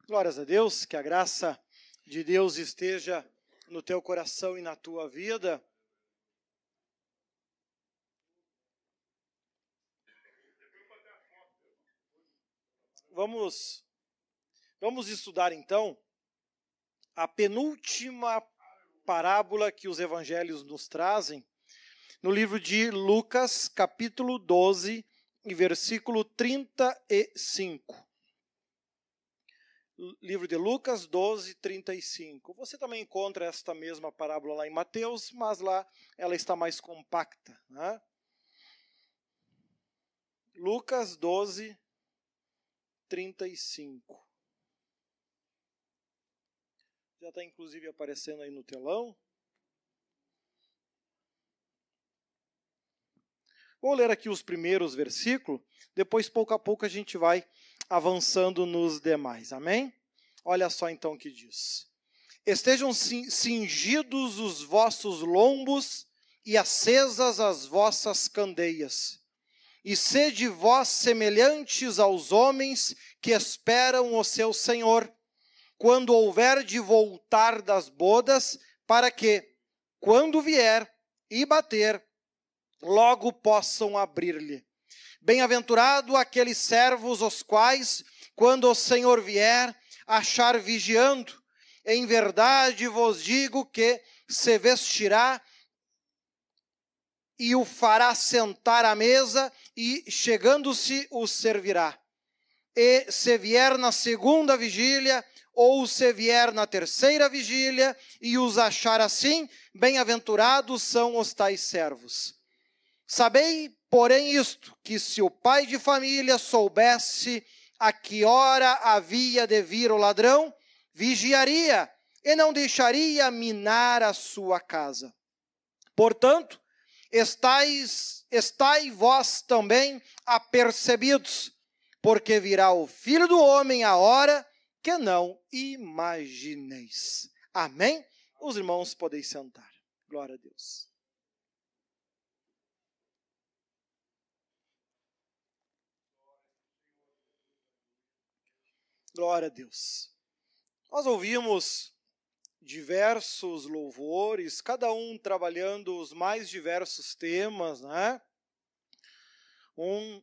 Glórias a Deus, que a graça de Deus esteja no teu coração e na tua vida. Vamos estudar então a penúltima parábola que os evangelhos nos trazem, no livro de Lucas, capítulo 12, e versículo 35. Livro de Lucas 12, 35. Você também encontra esta mesma parábola lá em Mateus, mas lá ela está mais compacta, né? Lucas 12, 35. Já está inclusive aparecendo aí no telão. Vou ler aqui os primeiros versículos, depois pouco a pouco a gente vai avançando nos demais, amém? Olha só então o que diz. Estejam cingidos os vossos lombos e acesas as vossas candeias, e sede vós semelhantes aos homens que esperam o seu Senhor, quando houver de voltar das bodas, para que, quando vier e bater, logo possam abrir-lhe. Bem-aventurado aqueles servos os quais, quando o Senhor vier, achar vigiando. Em verdade vos digo que se vestirá e o fará sentar à mesa, e chegando-se o servirá. E se vier na segunda vigília, ou se vier na terceira vigília, e os achar assim, bem-aventurados são os tais servos. Sabei, porém, isto, que se o pai de família soubesse a que hora havia de vir o ladrão, vigiaria e não deixaria minar a sua casa. Portanto, estai vós também apercebidos, porque virá o Filho do Homem a hora que não imagineis. Amém? Os irmãos podem sentar. Glória a Deus. Glória a Deus. Nós ouvimos diversos louvores, cada um trabalhando os mais diversos temas, né? Um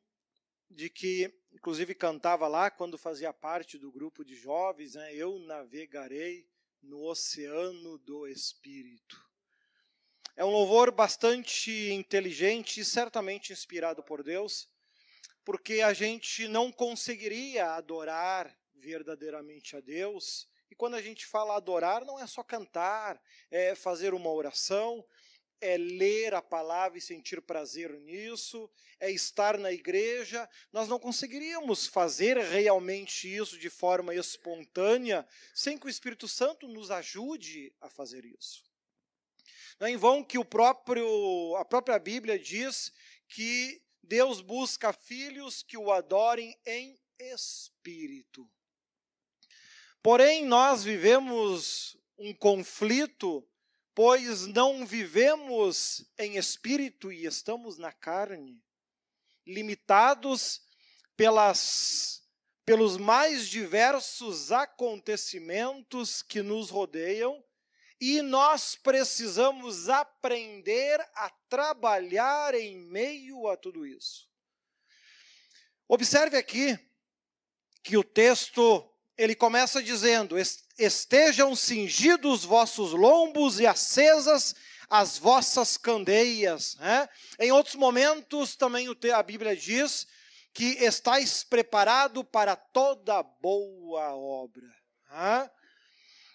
de que, inclusive, cantava lá quando fazia parte do grupo de jovens, né? Eu navegarei no oceano do Espírito. É um louvor bastante inteligente e certamente inspirado por Deus, porque a gente não conseguiria adorar verdadeiramente a Deus. E quando a gente fala adorar, não é só cantar, é fazer uma oração, é ler a palavra e sentir prazer nisso, é estar na igreja. Nós não conseguiríamos fazer realmente isso de forma espontânea sem que o Espírito Santo nos ajude a fazer isso. Não é em vão que a própria Bíblia diz que Deus busca filhos que o adorem em espírito. Porém, nós vivemos um conflito, pois não vivemos em espírito e estamos na carne, limitados pelos mais diversos acontecimentos que nos rodeiam, e nós precisamos aprender a trabalhar em meio a tudo isso. Observe aqui que o texto ele começa dizendo: estejam cingidos os vossos lombos e acesas as vossas candeias. Né? Em outros momentos também a Bíblia diz que estáis preparado para toda boa obra. Né?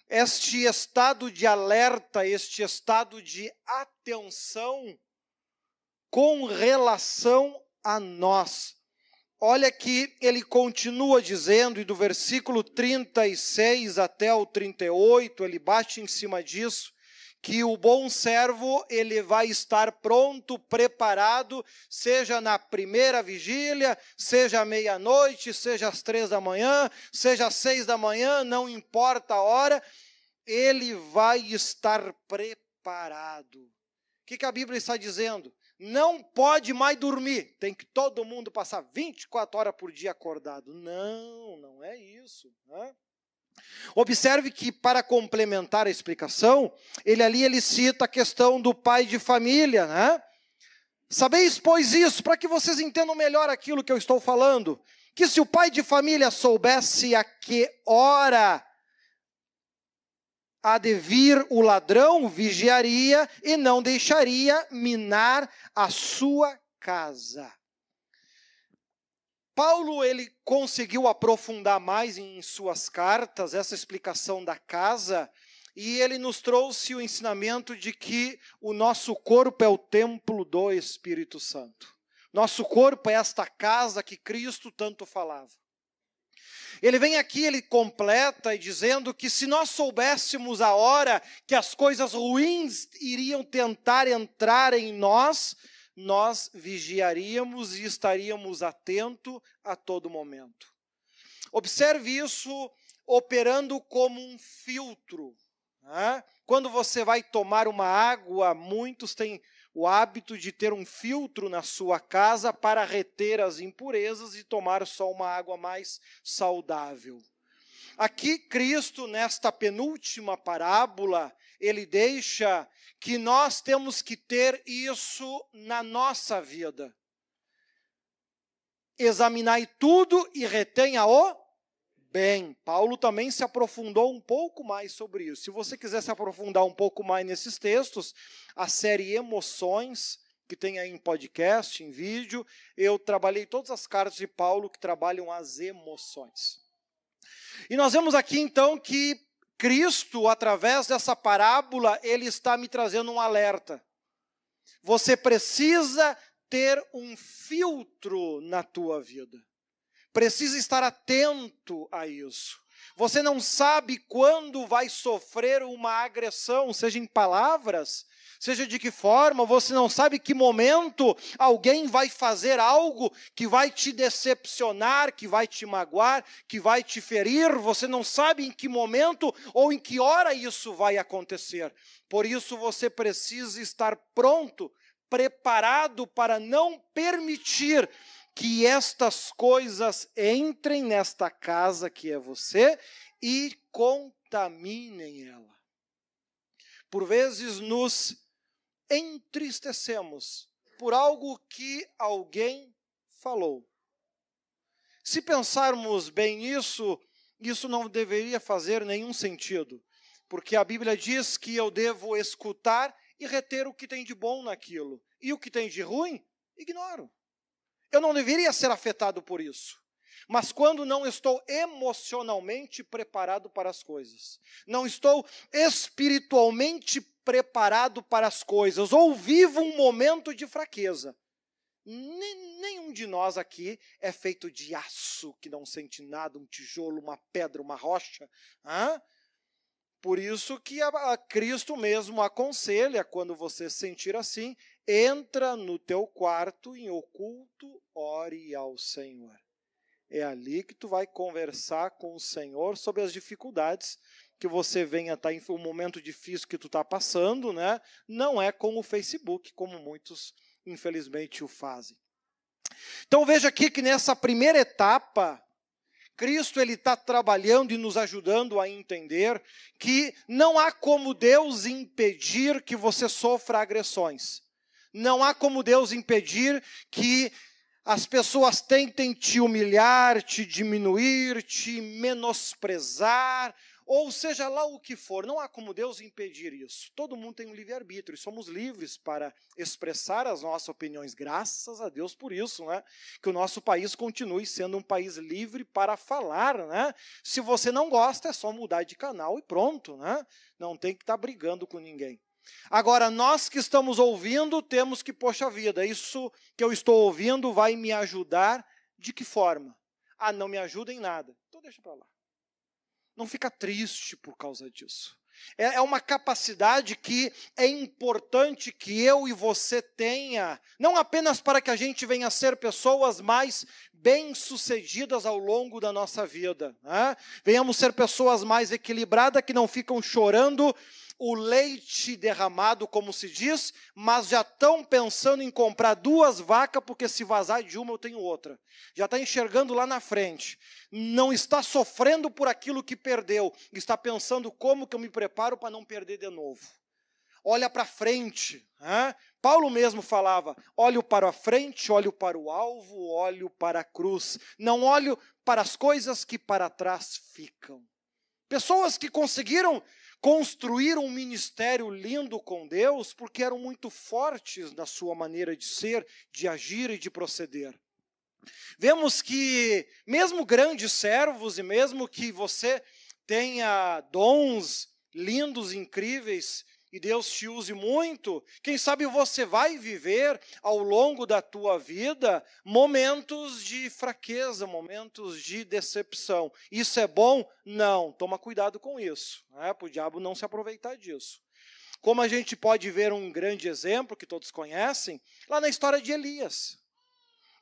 Este estado de alerta, este estado de atenção com relação a nós. Olha que ele continua dizendo, e do versículo 36 até o 38, ele bate em cima disso, que o bom servo, ele vai estar pronto, preparado, seja na primeira vigília, seja à meia-noite, seja às 3 da manhã, seja às 6 da manhã, não importa a hora, ele vai estar preparado. O que a Bíblia está dizendo? Não pode mais dormir, tem que todo mundo passar 24 horas por dia acordado. Não é isso. Né? Observe que, para complementar a explicação, ele cita a questão do pai de família, né? Sabeis, pois, isso, para que vocês entendam melhor aquilo que eu estou falando, que se o pai de família soubesse a que hora há de vir o ladrão, vigiaria e não deixaria minar a sua casa. Paulo, ele conseguiu aprofundar mais em suas cartas essa explicação da casa, e ele nos trouxe o ensinamento de que o nosso corpo é o templo do Espírito Santo. Nosso corpo é esta casa que Cristo tanto falava. Ele vem aqui, ele completa dizendo que se nós soubéssemos a hora que as coisas ruins iriam tentar entrar em nós, nós vigiaríamos e estaríamos atentos a todo momento. Observe isso operando como um filtro, né? Quando você vai tomar uma água, muitos têm o hábito de ter um filtro na sua casa para reter as impurezas e tomar só uma água mais saudável. Aqui Cristo, nesta penúltima parábola, ele deixa que nós temos que ter isso na nossa vida. Examinai tudo e retenha o bem. Paulo também se aprofundou um pouco mais sobre isso. Se você quiser se aprofundar um pouco mais nesses textos, a série Emoções, que tem aí em podcast, em vídeo, eu trabalhei todas as cartas de Paulo que trabalham as emoções. E nós vemos aqui então que Cristo, através dessa parábola, ele está me trazendo um alerta. Você precisa ter um filtro na tua vida. Precisa estar atento a isso. Você não sabe quando vai sofrer uma agressão, seja em palavras, seja de que forma, você não sabe que momento alguém vai fazer algo que vai te decepcionar, que vai te magoar, que vai te ferir, você não sabe em que momento ou em que hora isso vai acontecer. Por isso você precisa estar pronto, preparado para não permitir que estas coisas entrem nesta casa que é você e contaminem ela. Por vezes nos entristecemos por algo que alguém falou. Se pensarmos bem nisso, isso não deveria fazer nenhum sentido, porque a Bíblia diz que eu devo escutar e reter o que tem de bom naquilo, e o que tem de ruim, ignoro. Eu não deveria ser afetado por isso. Mas quando não estou emocionalmente preparado para as coisas, não estou espiritualmente preparado para as coisas, ou vivo um momento de fraqueza. Nenhum de nós aqui é feito de aço, que não sente nada, um tijolo, uma pedra, uma rocha. Por isso que Cristo mesmo aconselha, quando você sentir assim, entra no teu quarto em oculto, ore ao Senhor. É ali que tu vai conversar com o Senhor sobre as dificuldades que você venha estar em um momento difícil que tu está passando, né? Não é com o Facebook, como muitos, infelizmente, o fazem. Então veja aqui que nessa primeira etapa, Cristo ele está trabalhando e nos ajudando a entender que não há como Deus impedir que você sofra agressões. Não há como Deus impedir que as pessoas tentem te humilhar, te diminuir, te menosprezar, ou seja lá o que for. Não há como Deus impedir isso. Todo mundo tem um livre-arbítrio e somos livres para expressar as nossas opiniões. Graças a Deus por isso, né? Que o nosso país continue sendo um país livre para falar, né? Se você não gosta, é só mudar de canal e pronto, né? Não tem que estar brigando com ninguém. Agora, nós que estamos ouvindo, temos que, poxa vida, isso que eu estou ouvindo vai me ajudar de que forma? Não me ajuda em nada. Então deixa para lá. Não fica triste por causa disso. É uma capacidade que é importante que eu e você tenha, não apenas para que a gente venha a ser pessoas mais bem-sucedidas ao longo da nossa vida, né? Venhamos ser pessoas mais equilibradas, que não ficam chorando o leite derramado, como se diz, mas já estão pensando em comprar 2 vacas, porque se vazar de uma eu tenho outra. Já está enxergando lá na frente. Não está sofrendo por aquilo que perdeu, está pensando como que eu me preparo para não perder de novo. Olha para frente. Paulo mesmo falava, olho para a frente, olho para o alvo, olho para a cruz. Não olho para as coisas que para trás ficam. Pessoas que conseguiram construir um ministério lindo com Deus, porque eram muito fortes na sua maneira de ser, de agir e de proceder. Vemos que mesmo grandes servos, e mesmo que você tenha dons lindos, incríveis, e Deus te use muito, quem sabe você vai viver ao longo da tua vida momentos de fraqueza, momentos de decepção. Isso é bom? Não. Toma cuidado com isso, para o diabo não se aproveitar disso. Como a gente pode ver um grande exemplo que todos conhecem, lá na história de Elias.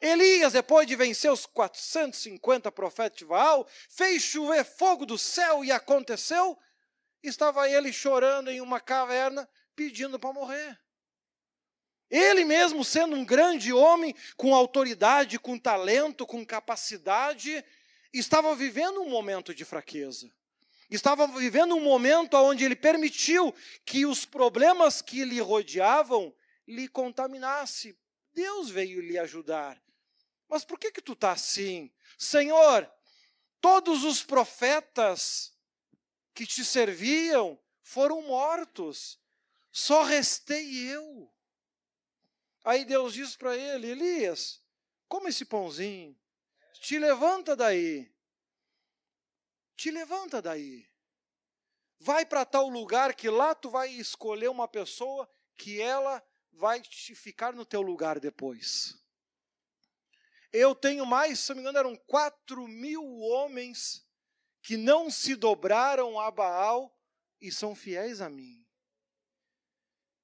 Elias, depois de vencer os 450 profetas de Baal, fez chover fogo do céu e aconteceu... Estava ele chorando em uma caverna, pedindo para morrer. Ele mesmo, sendo um grande homem, com autoridade, com talento, com capacidade, estava vivendo um momento de fraqueza. Estava vivendo um momento onde ele permitiu que os problemas que lhe rodeavam lhe contaminassem. Deus veio lhe ajudar. Mas por que tu está assim? Senhor, todos os profetas que te serviam foram mortos, só restei eu. Aí Deus diz para ele, Elias, come esse pãozinho, te levanta daí, vai para tal lugar que lá tu vai escolher uma pessoa que ela vai ficar no teu lugar depois. Eu tenho mais, se não me engano, eram 4.000 homens que não se dobraram a Baal e são fiéis a mim.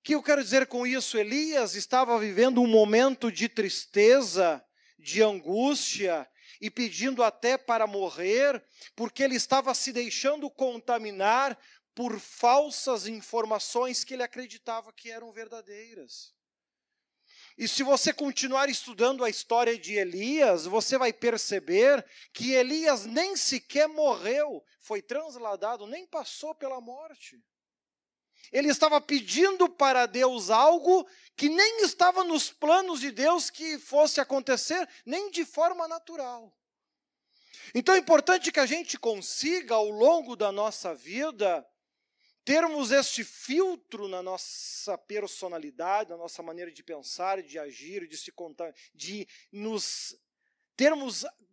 O que eu quero dizer com isso? Elias estava vivendo um momento de tristeza, de angústia, e pedindo até para morrer, porque ele estava se deixando contaminar por falsas informações que ele acreditava que eram verdadeiras. E se você continuar estudando a história de Elias, você vai perceber que Elias nem sequer morreu, foi transladado, nem passou pela morte. Ele estava pedindo para Deus algo que nem estava nos planos de Deus que fosse acontecer, nem de forma natural. Então é importante que a gente consiga, ao longo da nossa vida, termos este filtro na nossa personalidade, na nossa maneira de pensar, de agir, de se contar, de nos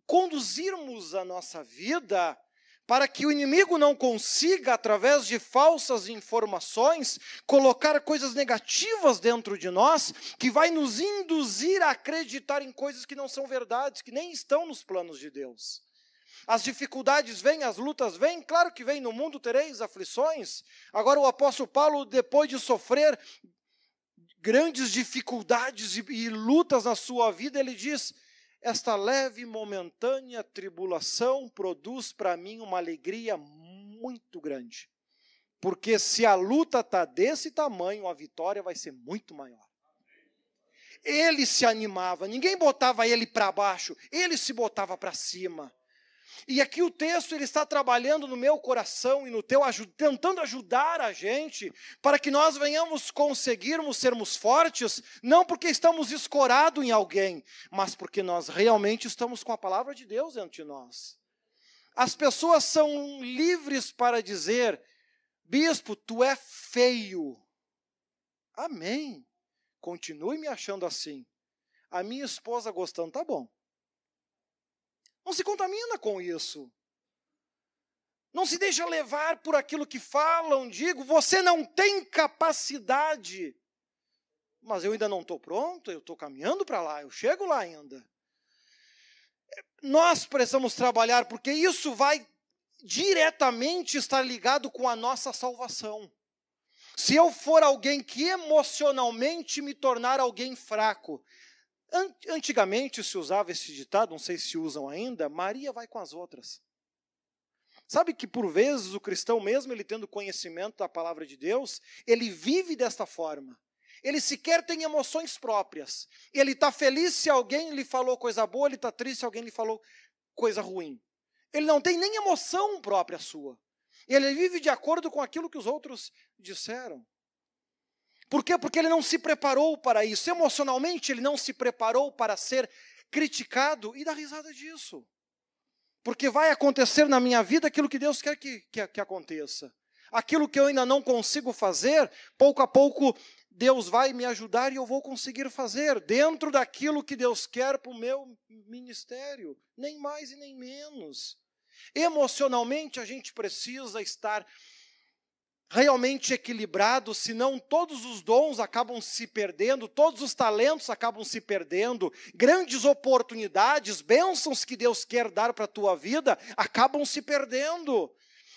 conduzirmos a nossa vida para que o inimigo não consiga, através de falsas informações, colocar coisas negativas dentro de nós, que vai nos induzir a acreditar em coisas que não são verdades, que nem estão nos planos de Deus. As dificuldades vêm, as lutas vêm, claro que vem, no mundo tereis aflições. Agora o apóstolo Paulo, depois de sofrer grandes dificuldades e lutas na sua vida, ele diz, esta leve e momentânea tribulação produz para mim uma alegria muito grande. Porque se a luta está desse tamanho, a vitória vai ser muito maior. Ele se animava, ninguém botava ele para baixo, ele se botava para cima. E aqui o texto ele está trabalhando no meu coração e no teu, tentando ajudar a gente para que nós venhamos conseguirmos sermos fortes, não porque estamos escorados em alguém, mas porque nós realmente estamos com a palavra de Deus dentro de nós. As pessoas são livres para dizer, bispo, tu é feio. Amém. Continue me achando assim. A minha esposa gostando, tá bom. Não se contamina com isso. Não se deixa levar por aquilo que falam, digo, você não tem capacidade. Mas eu ainda não estou pronto, eu estou caminhando para lá, eu chego lá ainda. Nós precisamos trabalhar, porque isso vai diretamente estar ligado com a nossa salvação. Se eu for alguém que emocionalmente me tornar alguém fraco, antigamente se usava esse ditado, não sei se usam ainda, Maria vai com as outras. Sabe que por vezes o cristão, mesmo ele tendo conhecimento da palavra de Deus, ele vive desta forma. Ele sequer tem emoções próprias. Ele está feliz se alguém lhe falou coisa boa, ele está triste se alguém lhe falou coisa ruim. Ele não tem nem emoção própria sua. Ele vive de acordo com aquilo que os outros disseram. Por quê? Porque ele não se preparou para isso. Emocionalmente, ele não se preparou para ser criticado e dar risada disso. Porque vai acontecer na minha vida aquilo que Deus quer que aconteça. Aquilo que eu ainda não consigo fazer, pouco a pouco Deus vai me ajudar e eu vou conseguir fazer. Dentro daquilo que Deus quer para o meu ministério. Nem mais e nem menos. Emocionalmente a gente precisa estar realmente equilibrado, senão todos os dons acabam se perdendo, todos os talentos acabam se perdendo, grandes oportunidades, bênçãos que Deus quer dar para a tua vida, acabam se perdendo,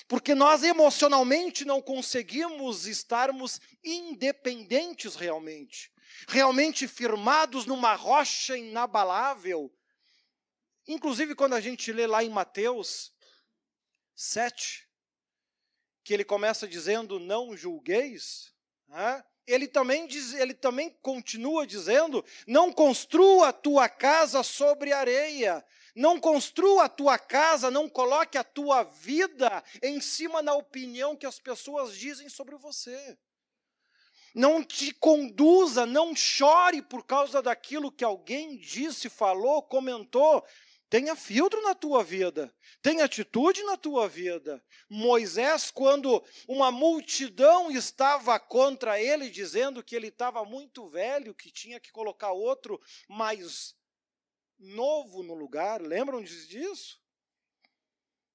porque nós emocionalmente não conseguimos estarmos independentes realmente firmados numa rocha inabalável. Inclusive quando a gente lê lá em Mateus 7, que ele começa dizendo, não julgueis, né? Ele também continua dizendo, não construa a tua casa sobre areia, não construa a tua casa, não coloque a tua vida em cima da opinião que as pessoas dizem sobre você. Não te conduza, não chore por causa daquilo que alguém disse, falou, comentou. Tenha filtro na tua vida, tenha atitude na tua vida. Moisés, quando uma multidão estava contra ele, dizendo que ele estava muito velho, que tinha que colocar outro mais novo no lugar, lembram disso?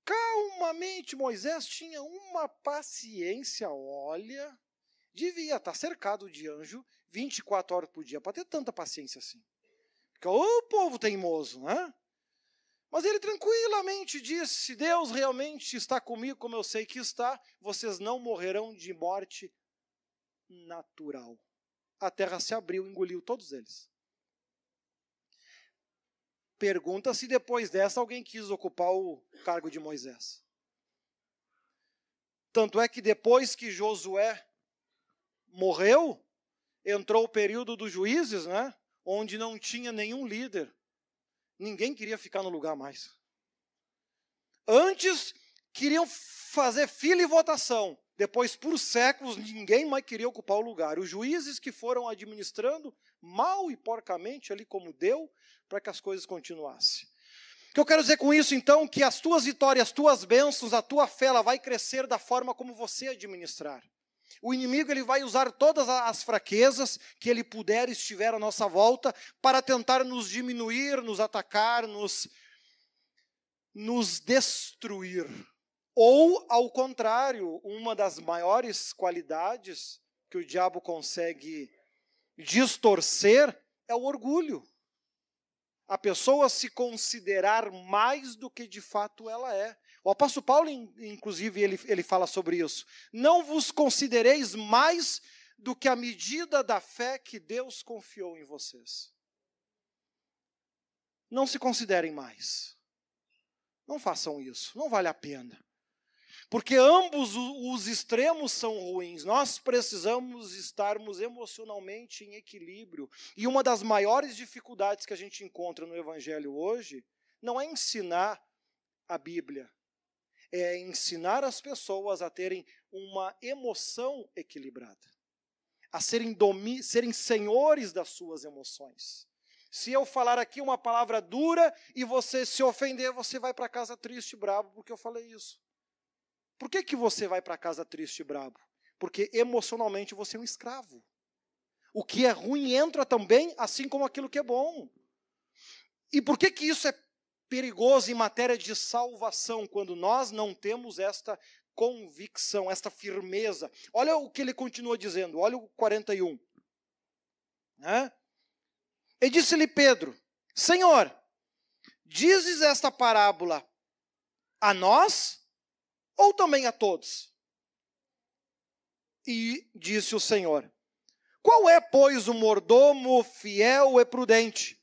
Calmamente, Moisés tinha uma paciência, olha, devia estar cercado de anjo 24 horas por dia, para ter tanta paciência assim. Porque o povo teimoso, né? Mas ele tranquilamente disse, se Deus realmente está comigo, como eu sei que está, vocês não morrerão de morte natural. A terra se abriu e engoliu todos eles. Pergunta se depois dessa alguém quis ocupar o cargo de Moisés. Tanto é que depois que Josué morreu, entrou o período dos juízes, né? Onde não tinha nenhum líder. Ninguém queria ficar no lugar mais. Antes, queriam fazer fila e votação. Depois, por séculos, ninguém mais queria ocupar o lugar. Os juízes que foram administrando mal e porcamente, ali como deu, para que as coisas continuassem. O que eu quero dizer com isso, então, que as tuas vitórias, as tuas bênçãos, a tua fé, ela vai crescer da forma como você administrar. O inimigo ele vai usar todas as fraquezas que ele puder estiver à nossa volta para tentar nos diminuir, nos atacar, nos destruir. Ou, ao contrário, uma das maiores qualidades que o diabo consegue distorcer é o orgulho. A pessoa se considerar mais do que de fato ela é. O apóstolo Paulo, inclusive, ele fala sobre isso. Não vos considereis mais do que a medida da fé que Deus confiou em vocês. Não se considerem mais. Não façam isso, não vale a pena. Porque ambos os extremos são ruins. Nós precisamos estarmos emocionalmente em equilíbrio. E uma das maiores dificuldades que a gente encontra no Evangelho hoje não é ensinar a Bíblia. É ensinar as pessoas a terem uma emoção equilibrada. A serem senhores das suas emoções. Se eu falar aqui uma palavra dura e você se ofender, você vai para casa triste e bravo porque eu falei isso. Por que você vai para casa triste e bravo? Porque emocionalmente você é um escravo. O que é ruim entra também, assim como aquilo que é bom. E por que isso é perigoso em matéria de salvação, quando nós não temos esta convicção, esta firmeza? Olha o que ele continua dizendo, olha o 41. Né? E disse-lhe Pedro, Senhor, dizes esta parábola a nós ou também a todos? E disse o Senhor, qual é, pois, o mordomo fiel e prudente,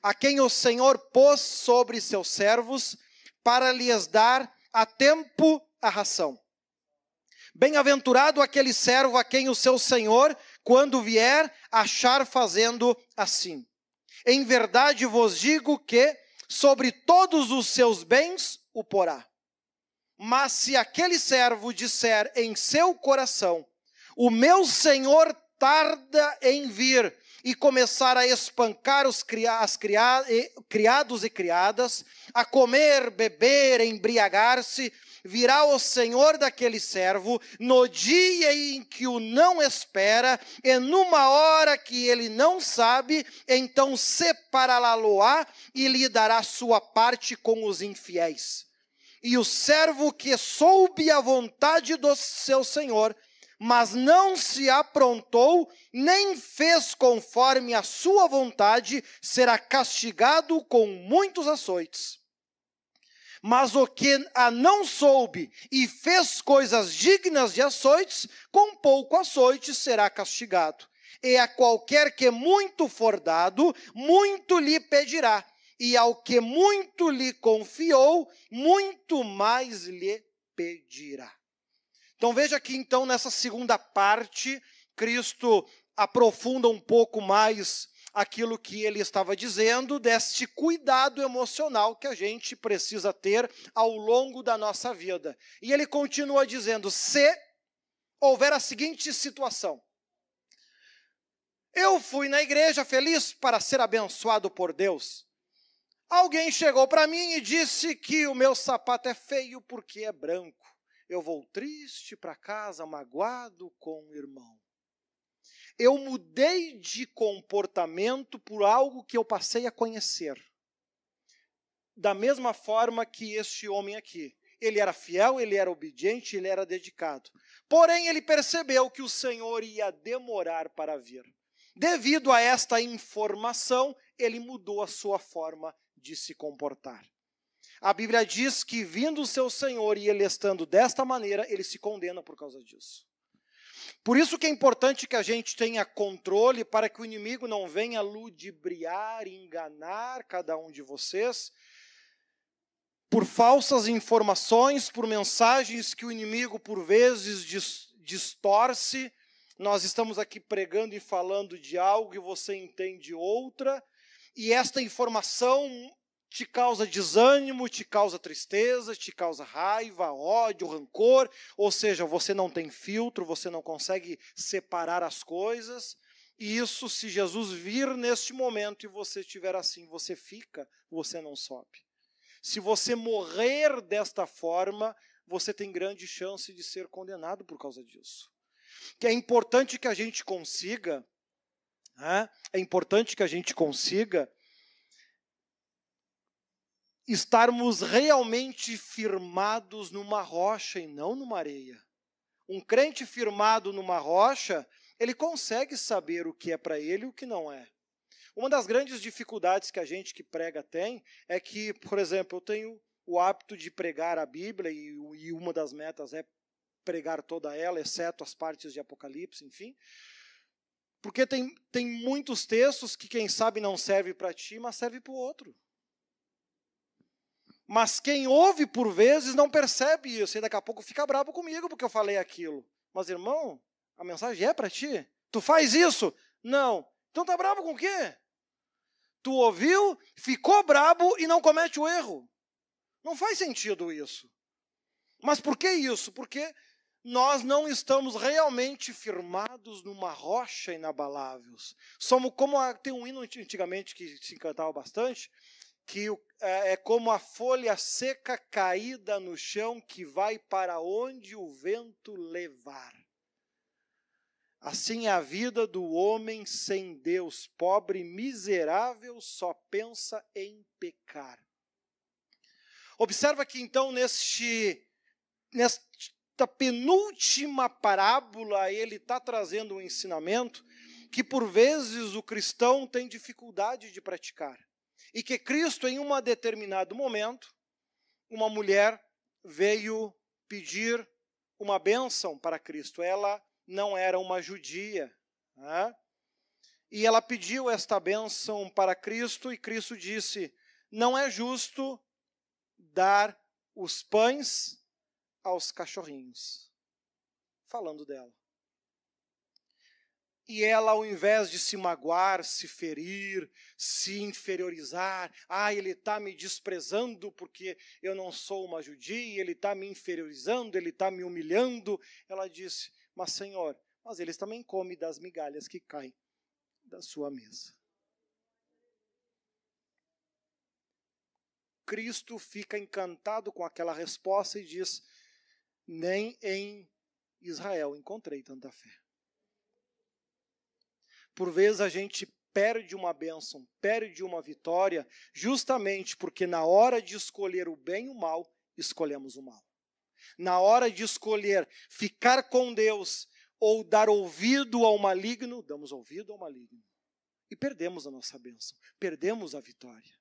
a quem o Senhor pôs sobre seus servos, para lhes dar a tempo a ração. Bem-aventurado aquele servo a quem o seu senhor, quando vier, achar fazendo assim. Em verdade vos digo que sobre todos os seus bens o porá. Mas se aquele servo disser em seu coração, o meu senhor tarda em vir, e começar a espancar os criados e criadas, a comer, beber, embriagar-se, virá o senhor daquele servo no dia em que o não espera, e numa hora que ele não sabe, então separá-lo-á e lhe dará sua parte com os infiéis. E o servo que soube a vontade do seu senhor, mas não se aprontou, nem fez conforme a sua vontade, será castigado com muitos açoites. Mas o que a não soube e fez coisas dignas de açoites, com pouco açoite será castigado. E a qualquer que muito for dado, muito lhe pedirá. E ao que muito lhe confiou, muito mais lhe pedirá. Então veja que então nessa segunda parte, Cristo aprofunda um pouco mais aquilo que ele estava dizendo, deste cuidado emocional que a gente precisa ter ao longo da nossa vida. E ele continua dizendo, se houver a seguinte situação: eu fui na igreja feliz para ser abençoado por Deus. Alguém chegou para mim e disse que o meu sapato é feio porque é branco. Eu vou triste para casa, magoado com o irmão. Eu mudei de comportamento por algo que eu passei a conhecer. Da mesma forma que este homem aqui. Ele era fiel, ele era obediente, ele era dedicado. Porém, ele percebeu que o Senhor ia demorar para vir. Devido a esta informação, ele mudou a sua forma de se comportar. A Bíblia diz que vindo o seu Senhor e ele estando desta maneira, ele se condena por causa disso. Por isso que é importante que a gente tenha controle para que o inimigo não venha ludibriar, enganar cada um de vocês por falsas informações, por mensagens que o inimigo por vezes distorce. Nós estamos aqui pregando e falando de algo e você entende outra, e esta informação te causa desânimo, te causa tristeza, te causa raiva, ódio, rancor, ou seja, você não tem filtro, você não consegue separar as coisas, e isso, se Jesus vir neste momento e você estiver assim, você fica, você não sobe. Se você morrer desta forma, você tem grande chance de ser condenado por causa disso. Que é importante que a gente consiga, estarmos realmente firmados numa rocha e não numa areia. Um crente firmado numa rocha, ele consegue saber o que é para ele e o que não é. Uma das grandes dificuldades que a gente que prega tem é que, por exemplo, eu tenho o hábito de pregar a Bíblia e uma das metas é pregar toda ela, exceto as partes de Apocalipse, enfim. Porque tem muitos textos que quem sabe não serve para ti, mas serve para o outro. Mas quem ouve por vezes não percebe isso, e daqui a pouco fica bravo comigo porque eu falei aquilo. Mas irmão, a mensagem é para ti? Tu faz isso? Não. Então tá bravo com o quê? Tu ouviu, ficou bravo e não comete o erro. Não faz sentido isso. Mas por que isso? Porque nós não estamos realmente firmados numa rocha inabalável. Somos como tem um hino antigamente que se cantava bastante, que é como a folha seca caída no chão que vai para onde o vento levar. Assim é a vida do homem sem Deus, pobre e miserável, só pensa em pecar. Observa que então nesta penúltima parábola ele está trazendo um ensinamento que por vezes o cristão tem dificuldade de praticar. E que Cristo, em um determinado momento, uma mulher veio pedir uma bênção para Cristo. Ela não era uma judia, né? E ela pediu esta bênção para Cristo e Cristo disse, não é justo dar os pães aos cachorrinhos. Falando dela. E ela, ao invés de se magoar, se ferir, se inferiorizar, ele está me desprezando porque eu não sou uma judia, ele está me inferiorizando, ele está me humilhando. Ela disse, mas Senhor, mas eles também comem das migalhas que caem da sua mesa. Cristo fica encantado com aquela resposta e diz, nem em Israel encontrei tanta fé. Por vezes a gente perde uma bênção, perde uma vitória, justamente porque na hora de escolher o bem e o mal, escolhemos o mal. Na hora de escolher ficar com Deus ou dar ouvido ao maligno, damos ouvido ao maligno. E perdemos a nossa bênção, perdemos a vitória.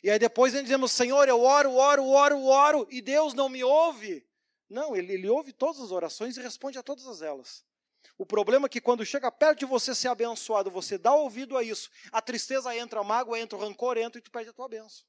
E aí depois nós dizemos, Senhor, eu oro, e Deus não me ouve. Não, Ele ouve todas as orações e responde a todas elas. O problema é que quando chega perto de você ser abençoado, você dá ouvido a isso, a tristeza entra, a mágoa entra, o rancor entra e tu perde a tua bênção.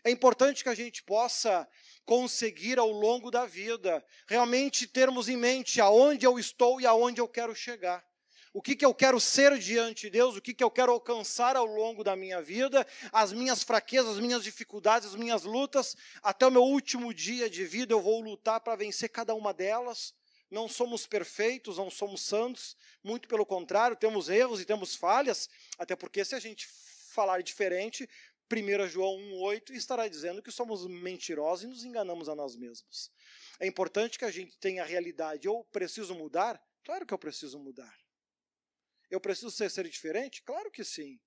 É importante que a gente possa conseguir ao longo da vida, realmente termos em mente aonde eu estou e aonde eu quero chegar. O que eu quero ser diante de Deus, o que eu quero alcançar ao longo da minha vida, as minhas fraquezas, as minhas dificuldades, as minhas lutas, até o meu último dia de vida eu vou lutar para vencer cada uma delas. Não somos perfeitos, não somos santos, muito pelo contrário, temos erros e temos falhas, até porque se a gente falar diferente, 1 João 1,8 estará dizendo que somos mentirosos e nos enganamos a nós mesmos. É importante que a gente tenha a realidade. Eu preciso mudar? Claro que eu preciso mudar. Eu preciso ser diferente? Claro que sim.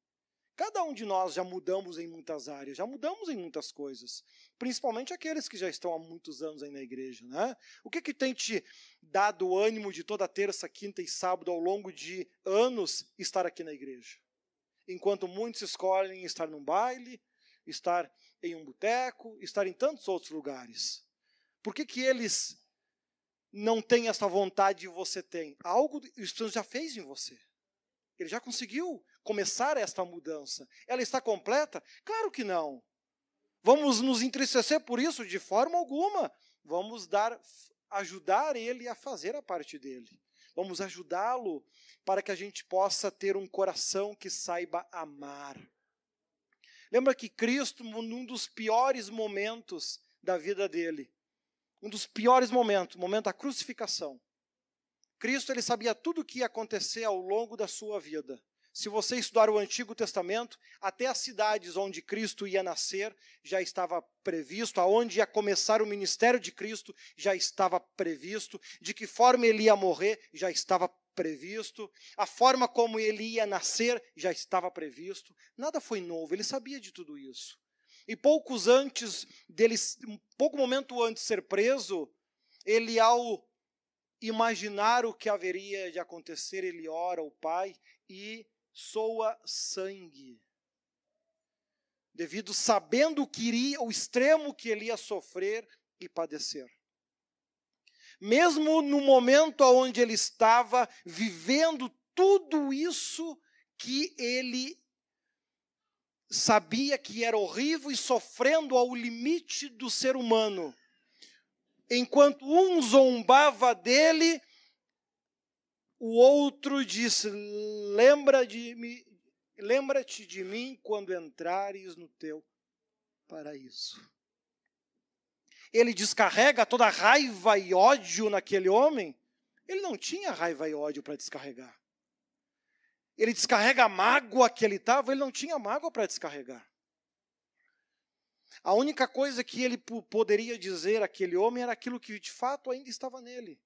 Cada um de nós já mudamos em muitas áreas, já mudamos em muitas coisas. Principalmente aqueles que já estão há muitos anos aí na igreja, né? O que tem te dado ânimo de toda terça, quinta e sábado ao longo de anos estar aqui na igreja? Enquanto muitos escolhem estar num baile, estar em um boteco, estar em tantos outros lugares. Por que eles não têm essa vontade e você tem? Algo o Espírito Santo já fez em você. Ele já conseguiu começar esta mudança. Ela está completa? Claro que não. Vamos nos entristecer por isso? De forma alguma. Vamos ajudar ele a fazer a parte dele. Vamos ajudá-lo para que a gente possa ter um coração que saiba amar. Lembra que Cristo, num dos piores momentos da vida dele, um dos piores momentos, o momento da crucificação, Cristo ele sabia tudo o que ia acontecer ao longo da sua vida. Se você estudar o Antigo Testamento, até as cidades onde Cristo ia nascer já estava previsto, aonde ia começar o ministério de Cristo já estava previsto, de que forma ele ia morrer já estava previsto, a forma como ele ia nascer já estava previsto. Nada foi novo, ele sabia de tudo isso. E pouco momento antes de ser preso, ele ao imaginar o que haveria de acontecer, ele ora ao Pai e soa sangue. Sabendo o extremo que ele ia sofrer e padecer. Mesmo no momento onde ele estava vivendo tudo isso que ele sabia que era horrível e sofrendo ao limite do ser humano. Enquanto um zombava dele, o outro disse, lembra-te de mim quando entrares no teu paraíso. Ele descarrega toda a raiva e ódio naquele homem. Ele não tinha raiva e ódio para descarregar. Ele descarrega a mágoa que ele estava, ele não tinha mágoa para descarregar. A única coisa que ele poderia dizer àquele homem era aquilo que de fato ainda estava nele.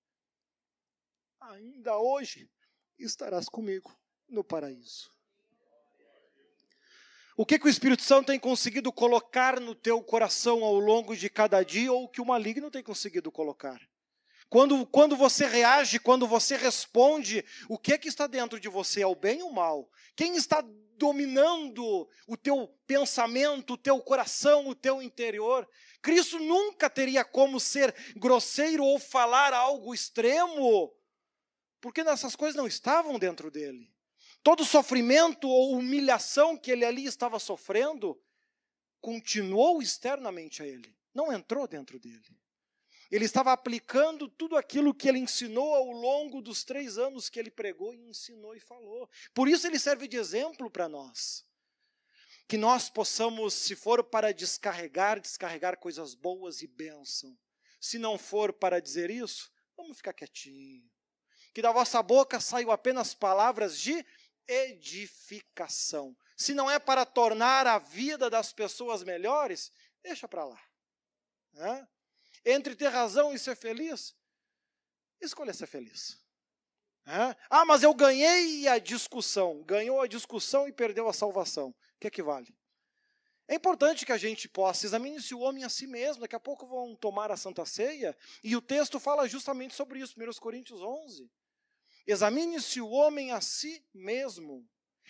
Ainda hoje estarás comigo no paraíso. O que o Espírito Santo tem conseguido colocar no teu coração ao longo de cada dia ou o que o maligno tem conseguido colocar? Quando você reage, quando você responde, o que está dentro de você? É o bem ou o mal? Quem está dominando o teu pensamento, o teu coração, o teu interior? Cristo nunca teria como ser grosseiro ou falar algo extremo, porque essas coisas não estavam dentro dele. Todo sofrimento ou humilhação que ele ali estava sofrendo, continuou externamente a ele. não entrou dentro dele. Ele estava aplicando tudo aquilo que ele ensinou ao longo dos 3 anos que ele pregou e ensinou e falou. Por isso ele serve de exemplo para nós. Que nós possamos, se for para descarregar coisas boas e bênção. Se não for para dizer isso, vamos ficar quietinho. Que da vossa boca saiam apenas palavras de edificação. Se não é para tornar a vida das pessoas melhores, deixa para lá. Entre ter razão e ser feliz, escolha ser feliz. Mas eu ganhei a discussão. Ganhou a discussão e perdeu a salvação. O que é que vale? É importante que a gente possa, examine-se o homem a si mesmo. Daqui a pouco vão tomar a Santa Ceia. E o texto fala justamente sobre isso, 1 Coríntios 11. Examine-se o homem a si mesmo.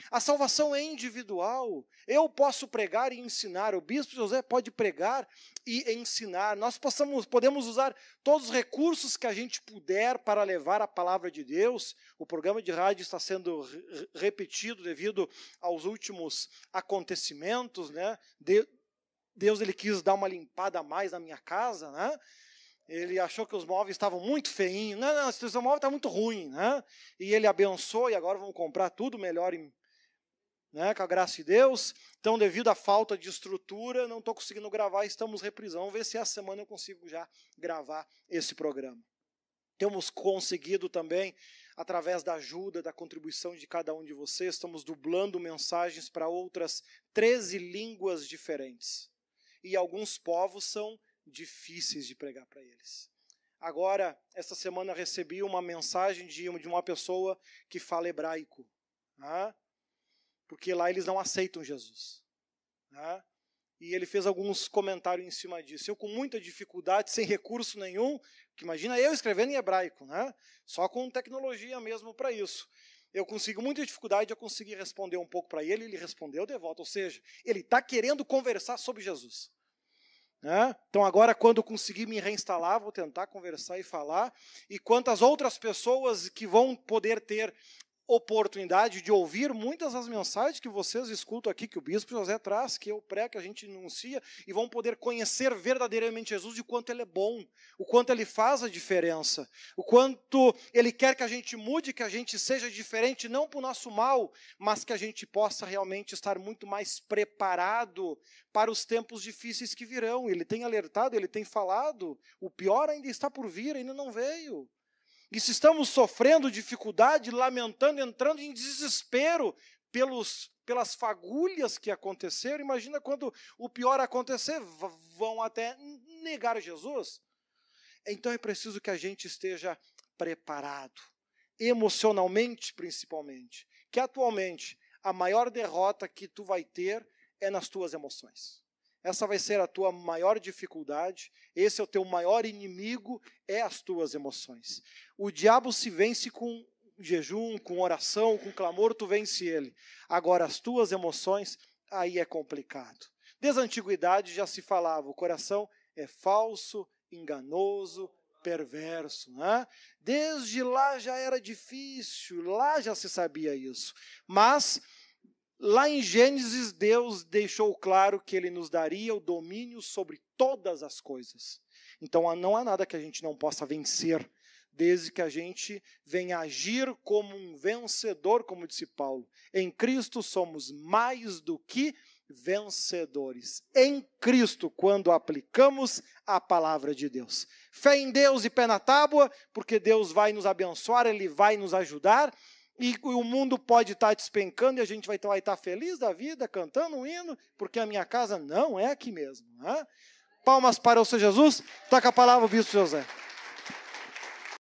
A salvação é individual. Eu posso pregar e ensinar. O bispo José pode pregar e ensinar. Nós podemos usar todos os recursos que a gente puder para levar a palavra de Deus. O programa de rádio está sendo repetido devido aos últimos acontecimentos, né? Deus ele quis dar uma limpada a mais na minha casa, né? Ele achou que os móveis estavam muito feinhos. Não, esse móvel está muito ruim, né? E ele abençoou e agora vamos comprar tudo melhor com a graça de Deus. Então, devido à falta de estrutura, não estou conseguindo gravar, estamos reprisando. Vamos ver se essa semana eu consigo já gravar esse programa. Temos conseguido também, através da ajuda, da contribuição de cada um de vocês, estamos dublando mensagens para outras 13 línguas diferentes. E alguns povos são difíceis de pregar para eles. Agora, esta semana recebi uma mensagem de uma pessoa que fala hebraico. Porque lá eles não aceitam Jesus. E ele fez alguns comentários em cima disso. Eu com muita dificuldade, sem recurso nenhum, que imagina eu escrevendo em hebraico, só com tecnologia mesmo para isso. Eu consigo muita dificuldade, eu consegui responder um pouco para ele, ele respondeu de volta. Ou seja, ele está querendo conversar sobre Jesus. Então agora quando eu conseguir me reinstalar, vou tentar conversar e falar. E quantas outras pessoas que vão poder ter oportunidade de ouvir muitas das mensagens que vocês escutam aqui, que o Bispo José traz, que eu prego, que a gente anuncia, e vão poder conhecer verdadeiramente Jesus e o quanto ele é bom, o quanto ele faz a diferença, o quanto ele quer que a gente mude, que a gente seja diferente, não para o nosso mal, mas que a gente possa realmente estar muito mais preparado para os tempos difíceis que virão. Ele tem alertado, ele tem falado, o pior ainda está por vir, ainda não veio. E se estamos sofrendo dificuldade, lamentando, entrando em desespero pelas fagulhas que aconteceram, imagina quando o pior acontecer, vão até negar Jesus. Então é preciso que a gente esteja preparado, emocionalmente principalmente, que atualmente a maior derrota que tu vai ter é nas tuas emoções. Essa vai ser a tua maior dificuldade, esse é o teu maior inimigo, é as tuas emoções. O diabo se vence com jejum, com oração, com clamor, tu vence ele. Agora, as tuas emoções, aí é complicado. Desde a antiguidade já se falava, o coração é falso, enganoso, perverso. Desde lá já era difícil, lá já se sabia isso. Mas lá em Gênesis, Deus deixou claro que Ele nos daria o domínio sobre todas as coisas. Então, não há nada que a gente não possa vencer, desde que a gente venha agir como um vencedor, como disse Paulo. Em Cristo somos mais do que vencedores. Em Cristo, quando aplicamos a palavra de Deus. Fé em Deus e pé na tábua, porque Deus vai nos abençoar, Ele vai nos ajudar. E o mundo pode estar despencando e a gente vai estar feliz da vida, cantando um hino, porque a minha casa não é aqui mesmo. Palmas para o Senhor Jesus. Toca a palavra, Bispo José.